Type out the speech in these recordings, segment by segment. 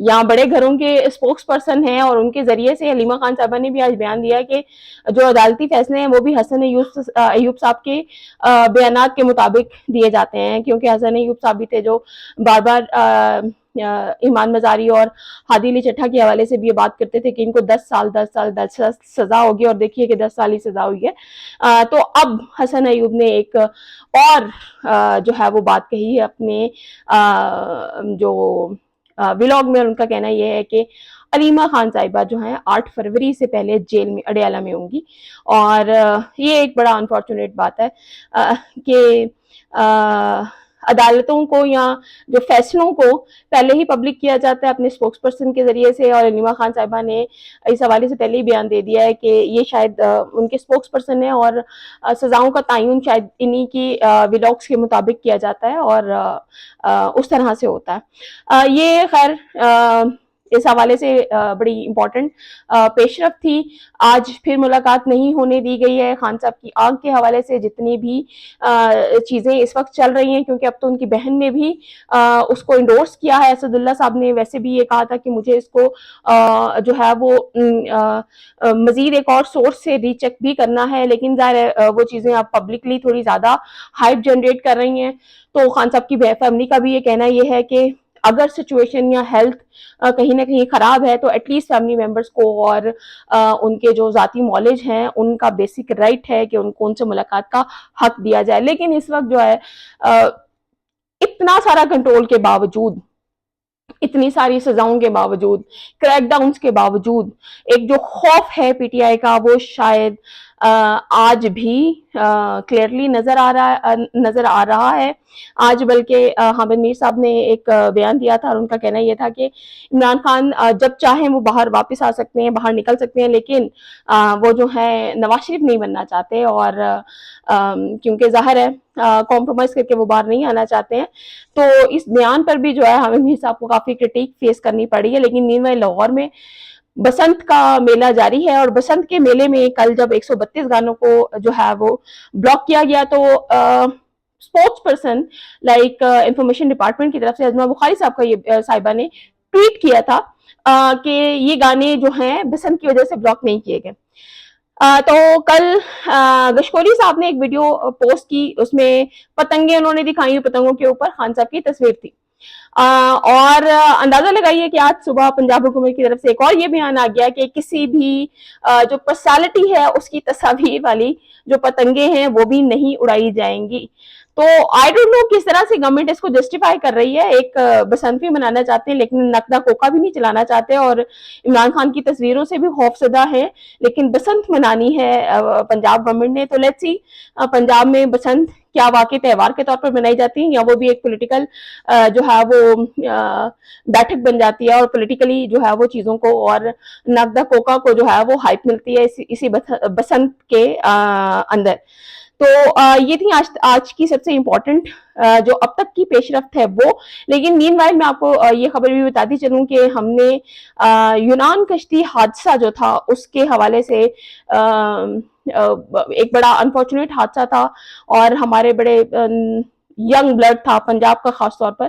یہاں بڑے گھروں کے اسپوکس پرسن ہیں اور ان کے ذریعے سے حلیمہ خان صاحبہ نے بھی آج بیان دیا کہ جو عدالتی فیصلے ہیں وہ بھی حسن ایوب صاحب کے بیانات کے مطابق دیے جاتے ہیں، کیونکہ حسن ایوب صاحب بھی تھے جو بار بار ایمان مزاری اور ہادی علی چٹھا کے حوالے سے بھی یہ بات کرتے تھے کہ ان کو 10 سال سزا ہوگی، اور دیکھیے کہ 10 سال ہی سزا ہوئی ہے۔ تو اب حسن ایوب نے ایک اور جو ہے وہ بات کہی ہے اپنے جو ولاگ میں، اور ان کا کہنا یہ ہے کہ علیمہ خان صاحبہ جو ہیں 8 فروری سے پہلے جیل میں اڈیالہ میں ہوں گی، اور یہ ایک بڑا انفارچونیٹ بات ہے کہ عدالتوں کو یا جو فیصلوں کو پہلے ہی پبلک کیا جاتا ہے اپنے اسپوکس پرسن کے ذریعے سے، اور علیمہ خان صاحبہ نے اس حوالے سے پہلے ہی بیان دے دیا ہے کہ یہ شاید ان کے اسپوکس پرسن ہیں، اور سزاؤں کا تعین شاید انہی کی ولاگس کے مطابق کیا جاتا ہے اور اس طرح سے ہوتا ہے۔ یہ خیر اس حوالے سے بڑی امپورٹنٹ پیش رفت تھی۔ آج پھر ملاقات نہیں ہونے دی گئی ہے خان صاحب کی آنکھ کے حوالے سے، جتنی بھی چیزیں اس وقت چل رہی ہیں، کیونکہ اب تو ان کی بہن نے بھی اس کو انڈورس کیا ہے۔ اسد اللہ صاحب نے ویسے بھی یہ کہا تھا کہ مجھے اس کو جو ہے وہ مزید ایک اور سورس سے ری چیک بھی کرنا ہے، لیکن ظاہر ہے وہ چیزیں اب پبلکلی تھوڑی زیادہ ہائپ جنریٹ کر رہی ہیں۔ تو خان صاحب کی فیملی کا بھی یہ کہنا یہ ہے کہ اگر سچویشن یا ہیلتھ کہیں نہ کہیں خراب ہے تو ایٹ لیسٹ فیملی ممبرس کو اور ان کے جو ذاتی معالج ہیں ان کا بیسک رائٹ ہے کہ ان کو ان سے ملاقات کا حق دیا جائے۔ لیکن اس وقت جو ہے اتنا سارا کنٹرول کے باوجود، اتنی ساری سزاؤں کے باوجود، کریک ڈاؤنز کے باوجود، ایک جو خوف ہے پی ٹی آئی کا وہ شاید آج بھی کلیئرلی نظر آ رہا ہے۔ آج بلکہ حامد میر صاحب نے ایک بیان دیا تھا اور ان کا کہنا یہ تھا کہ عمران خان جب چاہیں وہ باہر واپس آ سکتے ہیں، باہر نکل سکتے ہیں، لیکن وہ جو ہے نواز شریف نہیں بننا چاہتے، اور کیونکہ ظاہر ہے کمپرومائز کر کے وہ باہر نہیں آنا چاہتے ہیں۔ تو اس بیان پر بھی جو ہے حامد میر صاحب کو کافی کرٹیک فیس کرنی پڑی ہے۔ لیکن مین لاہور میں بسنت کا میلہ جاری ہے، اور بسنت کے میلے میں کل جب 132 گانوں کو جو ہے وہ بلاک کیا گیا تو sports person like information department کی طرف سے ازما بخاری صاحبہ نے ٹویٹ کیا تھا کہ یہ گانے جو ہیں بسنت کی وجہ سے بلاک نہیں کیے گئے۔ تو کل گشکوری صاحب نے ایک ویڈیو پوسٹ کی، اس میں پتنگیں انہوں نے دکھائی، پتنگوں کے اوپر خان صاحب کی تصویر تھی، اور اندازہ لگائیے کہ آج صبح پنجاب حکومت کی طرف سے ایک اور یہ بیان آ گیا کہ کسی بھی جو پرسنالٹی ہے اس کی تصاویر والی جو پتنگیں ہیں وہ بھی نہیں اڑائی جائیں گی۔ تو آئی ڈونٹ نو کس طرح سے گورنمنٹ اس کو جسٹیفائی کر رہی ہے۔ ایک بسنت بھی منانا چاہتے ہیں لیکن نقدہ کوکا بھی نہیں چلانا چاہتے، اور عمران خان کی تصویروں سے بھی خوف زدہ ہیں، لیکن بسنت منانی ہے پنجاب گورنمنٹ نے۔ تو لیٹس سی پنجاب میں بسنت کیا واقعی تہوار کے طور پر منائی جاتی ہیں، یا وہ بھی ایک پولیٹیکل جو ہے وہ بیٹھک بن جاتی ہے، اور پولیٹیکلی جو ہے وہ چیزوں کو اور نقدہ کوکا کو جو ہے وہ ہائپ ملتی ہے اسی بسنت کے اندر۔ تو یہ تھی آج کی سب سے امپورٹنٹ جو اب تک کی پیش رفت ہے وہ۔ لیکن مین وائل میں آپ کو یہ خبر بھی بتاتی چلوں کہ ہم نے یونان کشتی حادثہ جو تھا اس کے حوالے سے ایک بڑا انفارچونیٹ حادثہ تھا، اور ہمارے بڑے ینگ بلڈ تھا پنجاب کا خاص طور پر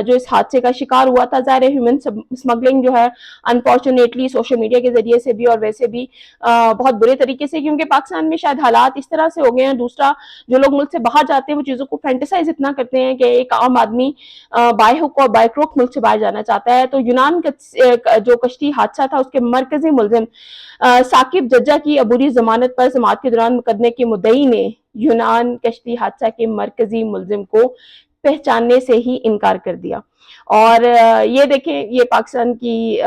جو اس حادثے کا شکار ہوا تھا۔ ظاہر ہیومن سمگلنگ جو ہے انفارچونیٹلی سوشل میڈیا کے ذریعے سے بھی اور ویسے بھی بہت برے طریقے سے، کیونکہ پاکستان میں شاید حالات اس طرح سے ہو گئے ہیں۔ دوسرا، جو لوگ ملک سے باہر جاتے ہیں وہ چیزوں کو فینٹیسائز اتنا کرتے ہیں کہ ایک عام آدمی بائی ہک اور بائی کروک ملک سے باہر جانا چاہتا ہے۔ تو یونان جو کشتی حادثہ تھا اس کے مرکزی ملزم ثاقب ججا کی عبوری ضمانت پر سماعت کے دوران مقدمے کے مدعی نے یونان کشتی حادثہ کے مرکزی ملزم کو پہچاننے سے ہی انکار کر دیا۔ اور یہ دیکھیں، یہ پاکستان کی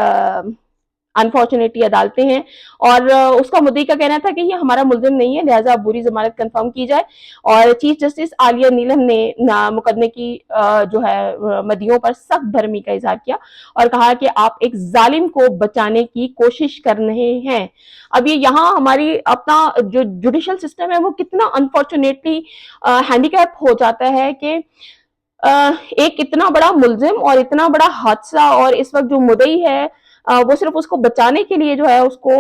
انفارچونیٹلی عدالتیں ہیں، اور اس کا مدعی کا کہنا تھا کہ یہ ہمارا ملزم نہیں ہے، لہٰذا عبوری ضمانت کنفرم کی جائے۔ اور چیف جسٹس عالیہ نیلم نے مقدمے کی جو ہے مدعیوں پر سخت برہمی کا اظہار کیا اور کہا کہ آپ ایک ظالم کو بچانے کی کوشش کر رہے ہیں۔ اب یہ یہاں ہماری اپنا جو جوڈیشل سسٹم ہے وہ کتنا انفارچونیٹلی ہینڈی کیپ ہو جاتا ہے کہ ایک اتنا بڑا ملزم اور اتنا بڑا حادثہ، اور اس وقت جو مدعی ہے وہ صرف اس کو بچانے کے لیے جو ہے اس کو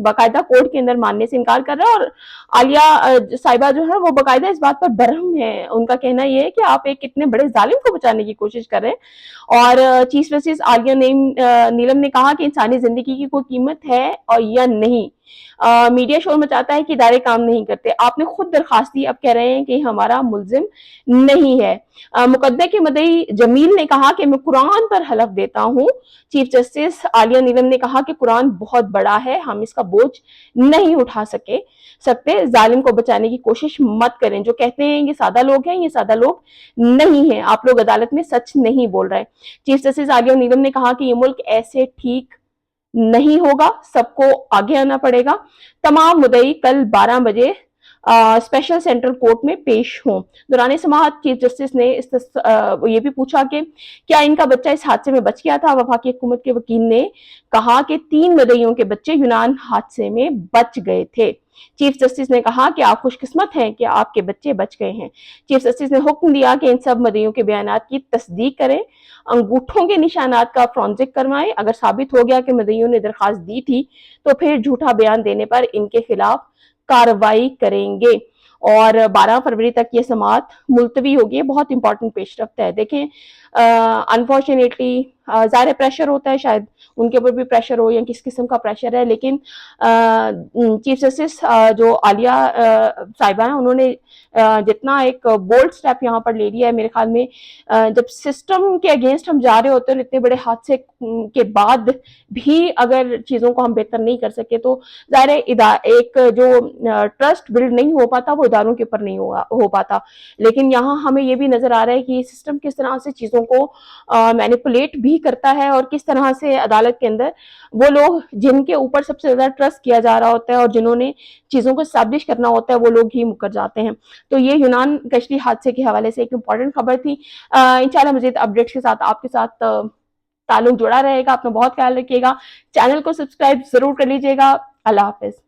باقاعدہ کورٹ کے اندر ماننے سے انکار کر رہا ہے. اور عالیہ صاحبہ جو ہے وہ باقاعدہ اس بات پر برہم ہے. ان کا کہنا یہ ہے کہ آپ ایک اتنے بڑے ظالم کو بچانے کی کوشش کر رہے ہیں. اور چیف جسٹس عالیہ نیلم نے کہا کہ انسانی زندگی کی کوئی قیمت ہے اور یا نہیں. میڈیا شور مچاتا ہے کہ ادارے کام نہیں کرتے. آپ نے خود درخواست دی, اب کہہ رہے ہیں کہ ہمارا ملزم نہیں ہے. مقدمے کے مدعی جمیل نے کہا کہ میں قرآن پر حلف دیتا ہوں. چیف جسٹس عالیہ نیلم نے کہا کہ قرآن بہت بڑا ہے, ہم اس کا بوجھ نہیں اٹھا سکتے. ظالم کو بچانے کی کوشش مت کریں. جو کہتے ہیں یہ سادہ لوگ ہیں, یہ سادہ لوگ نہیں ہیں. آپ لوگ عدالت میں سچ نہیں بول رہے. چیف جسٹس عالیہ نیلم نے کہا کہ یہ ملک ایسے ٹھیک نہیں ہوگا, سب کو آگے آنا پڑے گا. تمام مدعی کل 12 بجے اسپیشل سینٹرل کورٹ میں پیش ہوں. دوران سماعت چیف جسٹس نے یہ بھی پوچھا کہ کیا ان کا بچہ اس حادثے میں بچ گیا تھا. وفاقی حکومت کے وکیل نے کہا کہ 3 مدعیوں کے بچے یونان حادثے میں بچ گئے تھے. چیف جسٹس نے کہا کہ آپ خوش قسمت ہیں کہ آپ کے بچے بچ گئے ہیں. چیف جسٹس نے حکم دیا کہ ان سب مدعیوں کے بیانات کی تصدیق کریں, انگوٹھوں کے نشانات کا فرانزک کروائیں. اگر ثابت ہو گیا کہ مدعیوں نے درخواست دی تھی تو پھر جھوٹا بیان دینے پر ان کے خلاف کارروائی کریں گے. اور 12 فروری تک یہ سماعت ملتوی ہوگی. بہت امپورٹنٹ پیش رفت ہے. دیکھیں انفارچونیٹلی ظاہر پریشر ہوتا ہے, شاید ان کے اوپر بھی پریشر ہو یا کس قسم کا پریشر ہے, لیکن چیف جسٹس جو عالیہ صاحبہ ہیں انہوں نے جتنا ایک بولڈ سٹیپ یہاں پر لے لیا ہے, میرے خیال میں جب سسٹم کے اگینسٹ ہم جا رہے ہوتے ہیں اور اتنے بڑے حادثے کے بعد بھی اگر چیزوں کو ہم بہتر نہیں کر سکے تو ظاہر ایک جو ٹرسٹ بلڈ نہیں ہو پاتا وہ اداروں کے اوپر نہیں ہو پاتا. لیکن یہاں ہمیں یہ بھی نظر آ رہا ہے کہ سسٹم کس طرح سے چیزوں کو مینیپولیٹ بھی کرتا ہے, اور کس طرح سے عدالت کے اندر وہ لوگ جن کے اوپر سب سے زیادہ ٹرسٹ کیا جا رہا ہوتا ہے اور جنہوں نے چیزوں کو اسٹیبلش کرنا ہوتا ہے وہ لوگ ہی مکر جاتے ہیں. تو یہ یونان کشتی حادثے کے حوالے سے ایک امپورٹنٹ خبر تھی. انشاءاللہ مزید اپڈیٹس کے ساتھ آپ کے ساتھ تعلق جڑا رہے گا. اپنا بہت خیال رکھیے گا. چینل کو سبسکرائب ضرور کر لیجیے گا. اللہ حافظ.